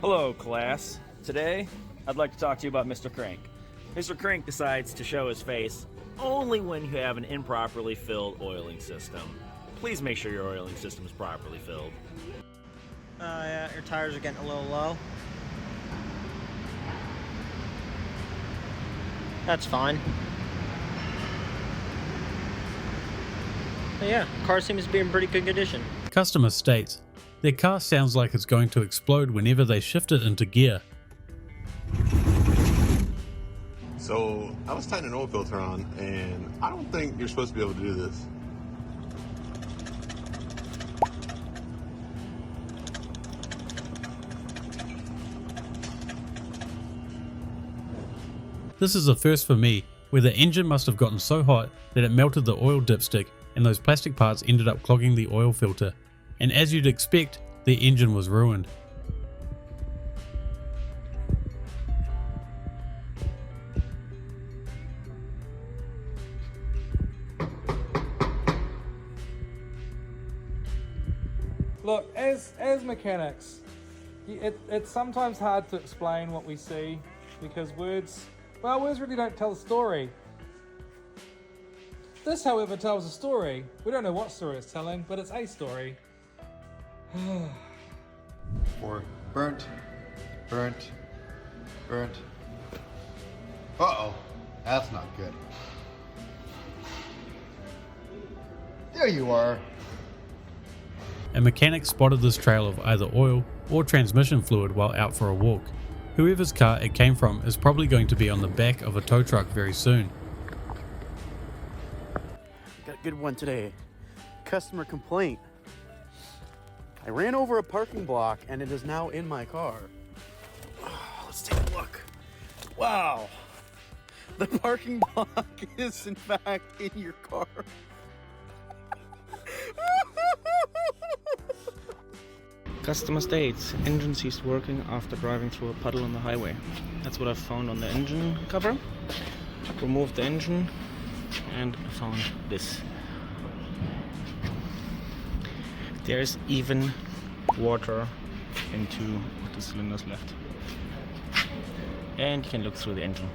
Hello, class. Today, I'd like to talk to you about Mr. Crank. Mr. Crank decides to show his face only when you have an improperly filled oiling system. Please make sure your oiling system is properly filled. Yeah, your tires are getting a little low. That's fine. But yeah, car seems to be in pretty good condition. Customer states, their car sounds like it's going to explode whenever they shift it into gear. So I was tightening an oil filter on, and I don't think you're supposed to be able to do this. This is a first for me, where the engine must have gotten so hot that it melted the oil dipstick and those plastic parts ended up clogging the oil filter. And as you'd expect, the engine was ruined. Look, as mechanics, it's sometimes hard to explain what we see because words really don't tell the story. This, however, tells a story. We don't know what story it's telling, but it's a story. Or burnt. Uh-oh, that's not good. There you are. A mechanic spotted this trail of either oil or transmission fluid while out for a walk. Whoever's car it came from is probably going to be on the back of a tow truck very soon. Got a good one today. Customer complaint. I ran over a parking block and it is now in my car. Oh, let's take a look. Wow. The parking block is in fact in your car. Customer states, engine ceased working after driving through a puddle on the highway. That's what I found on the engine cover. Removed the engine and found this. There's even water into the cylinders left. And you can look through the engine.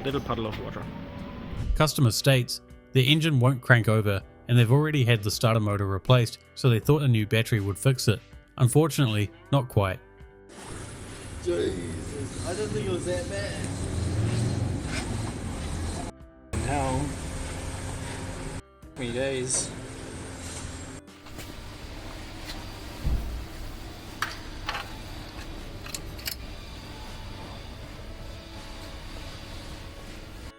Little puddle of water. Customer states their engine won't crank over and they've already had the starter motor replaced, so they thought a new battery would fix it. Unfortunately, not quite. Jesus, I didn't think it was that bad. Now, 3 days.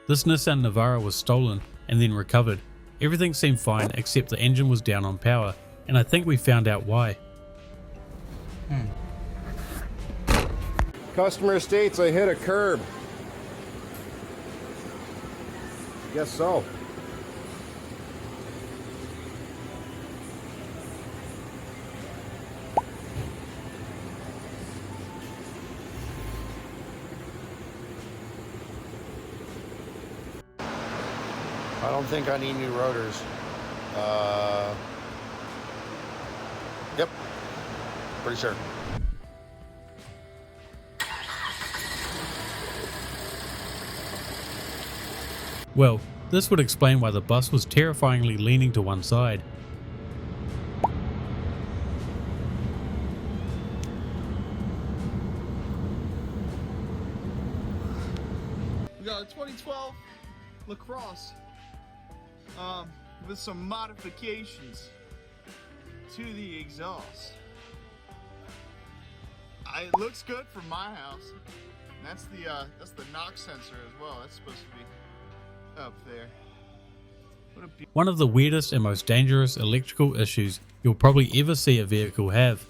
This Nissan Navara was stolen and then recovered. Everything seemed fine except the engine was down on power, and I think we found out why. Customer states I hit a curb. Guess so. I don't think I need new rotors. Yep, pretty sure. Well, this would explain why the bus was terrifyingly leaning to one side. We got a 2012 LaCrosse with some modifications to the exhaust. It looks good for my house. That's the knock sensor as well. That's supposed to be up there. One of the weirdest and most dangerous electrical issues you'll probably ever see a vehicle have.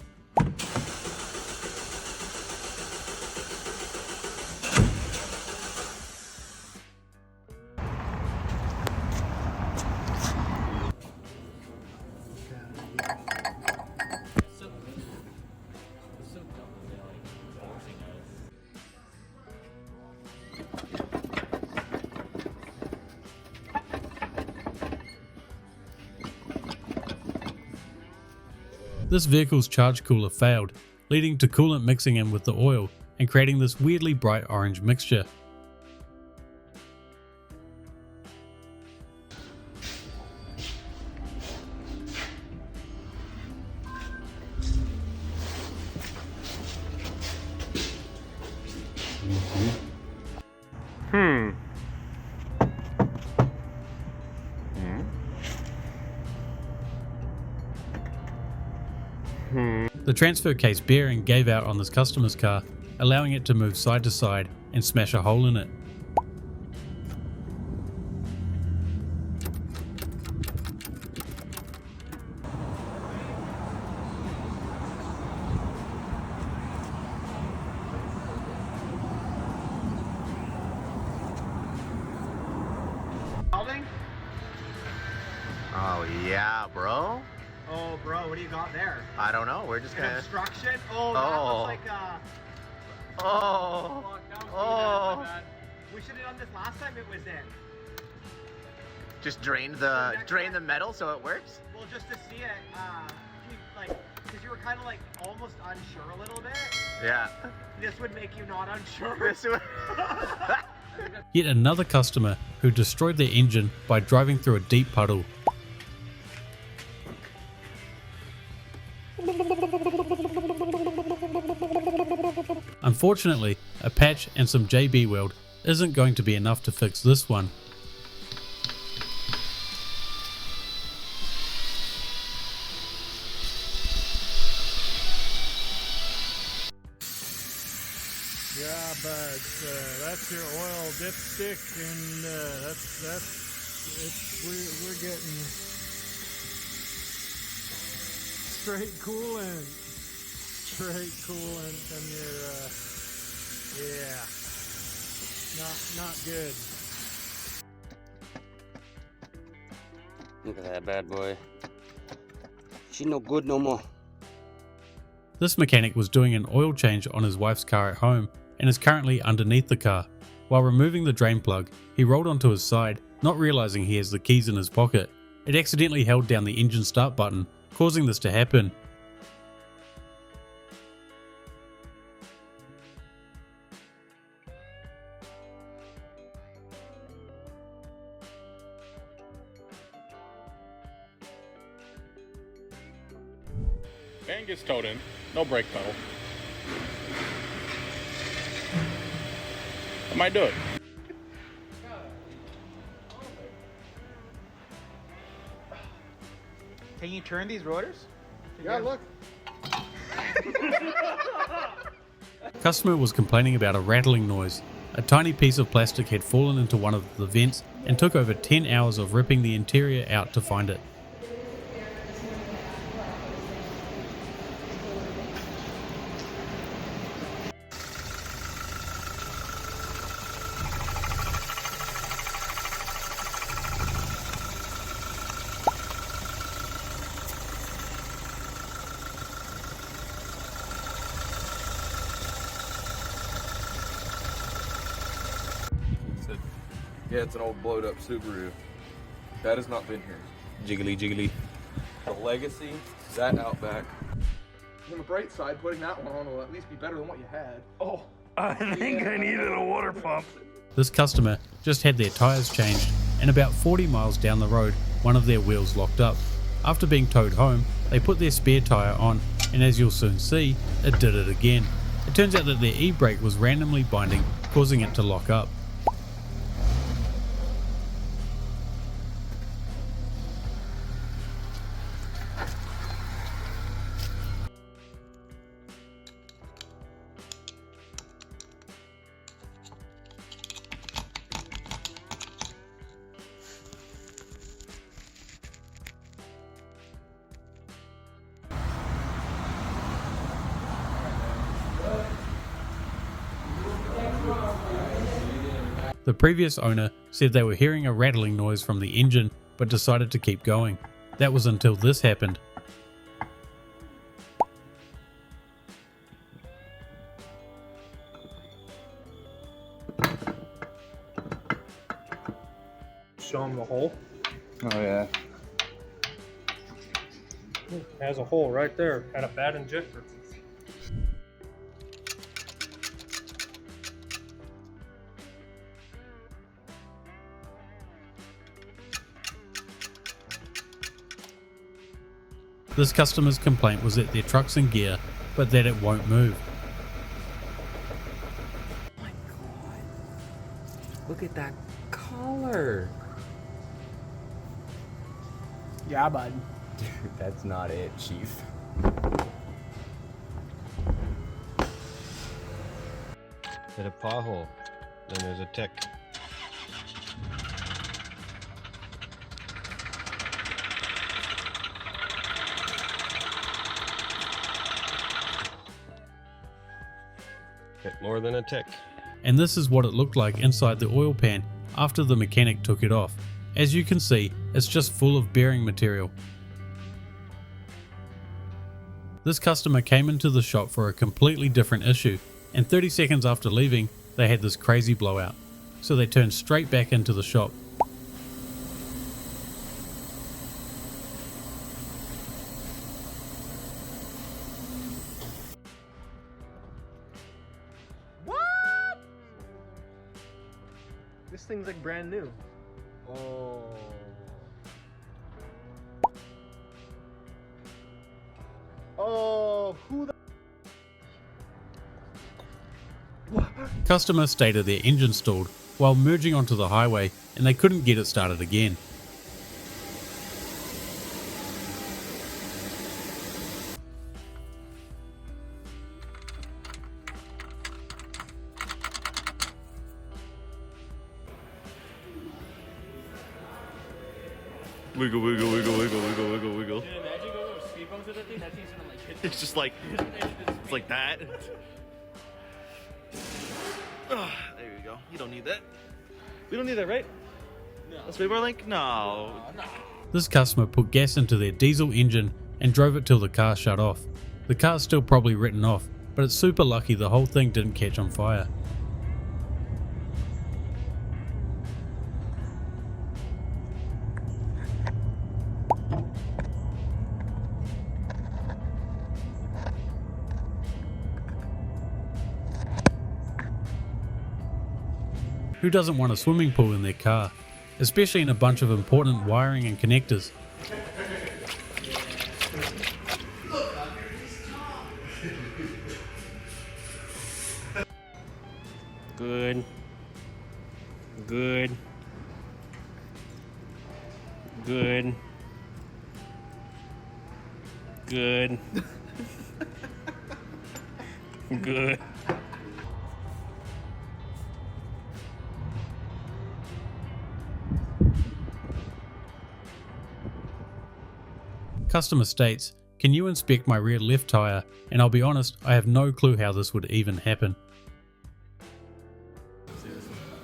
This vehicle's charge cooler failed, leading to coolant mixing in with the oil and creating this weirdly bright orange mixture. The transfer case bearing gave out on this customer's car, allowing it to move side to side and smash a hole in it. Oh yeah, bro. Oh, bro, what do you got there? I don't know. We're just gonna. Construction? Oh, that looks like we should have done this last time it was in. Just drain the metal so it works. Well, just to see it, because you were kind of like almost unsure a little bit. Yeah. This would make you not unsure. This would. Yet another customer who destroyed their engine by driving through a deep puddle. Unfortunately, a patch and some JB weld isn't going to be enough to fix this one. Yeah, buds, that's your oil dipstick, and we're getting straight coolant from your, yeah, not good. Look at that bad boy. She no good no more. This mechanic was doing an oil change on his wife's car at home and is currently underneath the car. While removing the drain plug, he rolled onto his side, not realizing he has the keys in his pocket. It accidentally held down the engine start button, causing this to happen. Van gets towed in, no brake pedal. I might do it. Can you turn these rotors? Yeah, look. Customer was complaining about a rattling noise. A tiny piece of plastic had fallen into one of the vents and took over 10 hours of ripping the interior out to find it. Yeah, it's an old blowed up Subaru. That has not been here. Jiggly, jiggly. The Legacy, that Outback. On the bright side, putting that one on will at least be better than what you had. Oh, I think I needed a water pump. This customer just had their tyres changed, and about 40 miles down the road, one of their wheels locked up. After being towed home, they put their spare tyre on, and as you'll soon see, it did it again. It turns out that their e-brake was randomly binding, causing it to lock up. The previous owner said they were hearing a rattling noise from the engine, but decided to keep going. That was until this happened. Show him the hole. Oh yeah. Has a hole right there. Had a bad injector. This customer's complaint was that their truck's in gear, but that it won't move. Oh my god. Look at that color. Yeah, bud. Dude, that's not it, Chief. Hit a pothole, then there's a tick. Hit more than a tick. And this is what it looked like inside the oil pan after the mechanic took it off. As you can see, it's just full of bearing material. This customer came into the shop for a completely different issue, and 30 seconds after leaving, they had this crazy blowout. So they turned straight back into the shop. This thing's like brand new. Oh. Oh, who the... Customer stated their engine stalled while merging onto the highway and they couldn't get it started again. Wiggle, wiggle, wiggle, wiggle, wiggle, wiggle, wiggle. Dude, imagine going over speed bumps with that thing. That thing's gonna like hit. It's just like, it's like that. There you go. You don't need that. We don't need that, right? No. A speed bar link? No. This customer put gas into their diesel engine and drove it till the car shut off. The car's still probably written off, but it's super lucky the whole thing didn't catch on fire. Who doesn't want a swimming pool in their car, especially in a bunch of important wiring and connectors? Good. Good. Good. Good. Good. Customer states, "Can you inspect my rear left tyre?" And I'll be honest, I have no clue how this would even happen.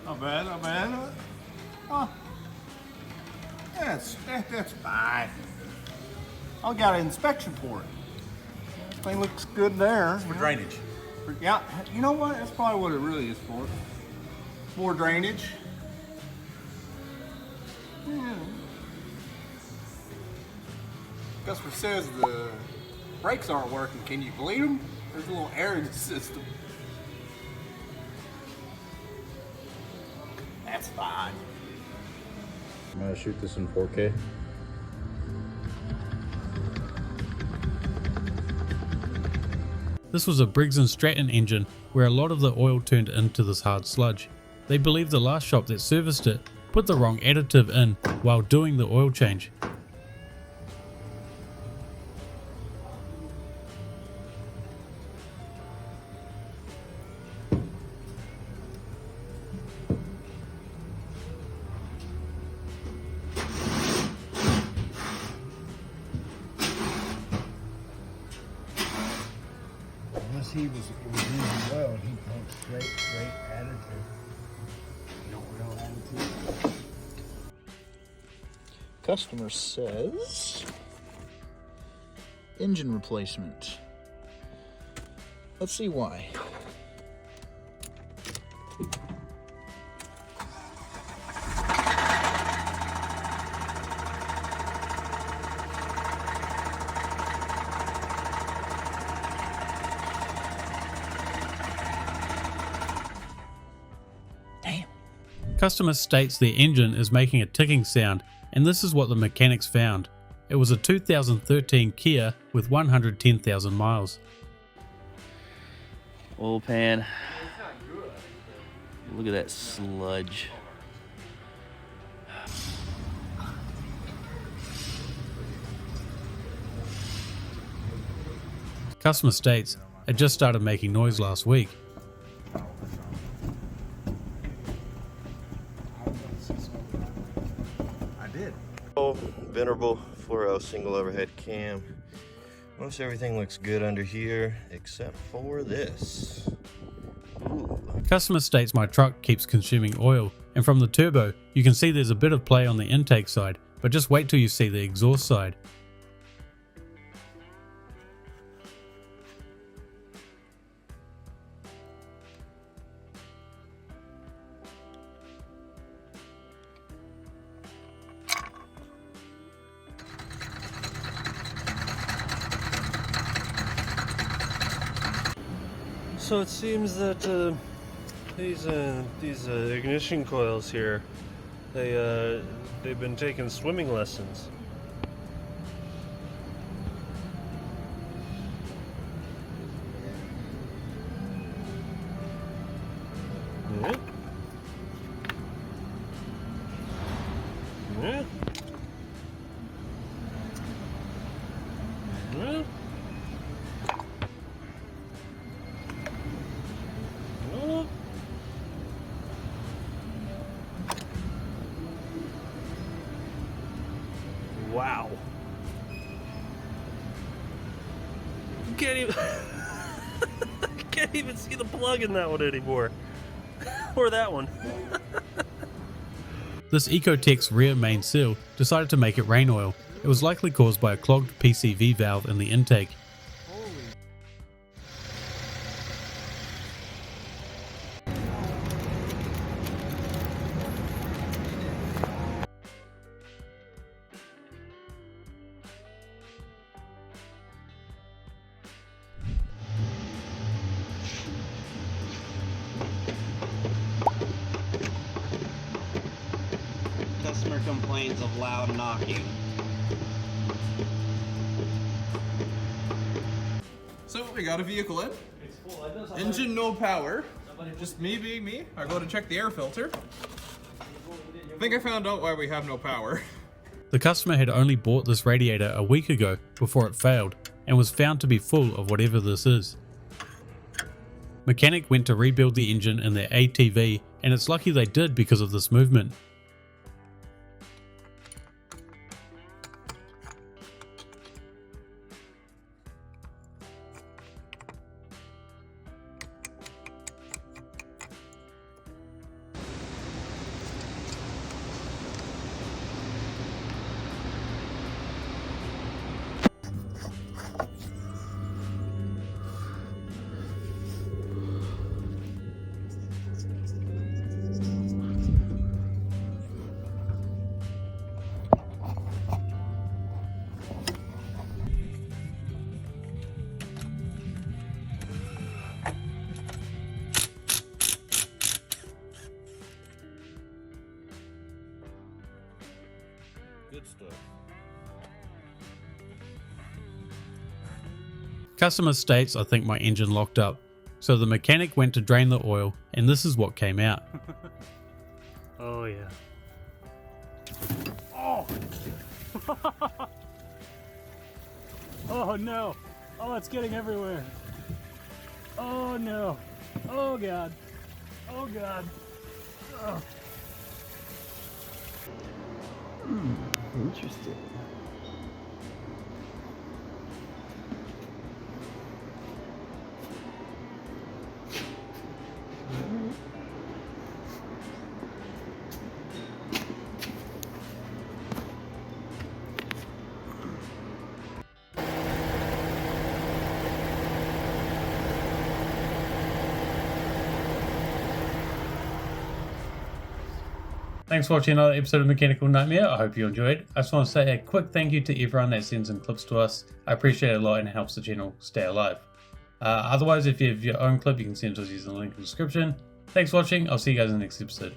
Not bad, not bad. Oh. That's fine. I got an inspection for it. Thing looks good there. For drainage. Yeah, you know what? That's probably what it really is for. More drainage. Yeah. Customer says the brakes aren't working. Can you bleed them? There's a little air in the system. That's fine. I'm gonna shoot this in 4K. This was a Briggs & Stratton engine where a lot of the oil turned into this hard sludge. They believe the last shop that serviced it put the wrong additive in while doing the oil change. Unless it was using well, he pumped straight additive. No real additive. Customer says engine replacement. Let's see why. Customer states their engine is making a ticking sound, and this is what the mechanics found. It was a 2013 Kia with 110,000 miles. Oil pan. Look at that sludge. Customer states it just started making noise last week. I did. Oh, venerable fluoro single overhead cam. Most everything looks good under here except for this. Ooh. Customer states my truck keeps consuming oil, and from the turbo you can see there's a bit of play on the intake side, but just wait till you see the exhaust side. So it seems that these ignition coils here, they've been taking swimming lessons. Yeah. Yeah. Yeah. Wow. Can't even see the plug in that one anymore. Or that one. This Ecotech's rear main seal decided to make it rain oil. It was likely caused by a clogged PCV valve in the intake. Customer complains of loud knocking. So we got a vehicle in. Engine no power. Just me being me. I go to check the air filter. I think I found out why we have no power. The customer had only bought this radiator a week ago before it failed and was found to be full of whatever this is. Mechanic went to rebuild the engine in their ATV, and it's lucky they did because of this movement. Good stuff. Customer states I think my engine locked up, so the mechanic went to drain the oil, and this is what came out. Oh yeah. Oh! Oh no! Oh, it's getting everywhere. Oh no! Oh god! Oh god! Oh. Interesting. Thanks for watching another episode of Mechanical Nightmare. I hope you enjoyed. I just want to say a quick thank you to everyone that sends in clips to us. I appreciate it a lot and it helps the channel stay alive. Otherwise, if you have your own clip, you can send it to us using the link in the description. Thanks for watching. I'll see you guys in the next episode.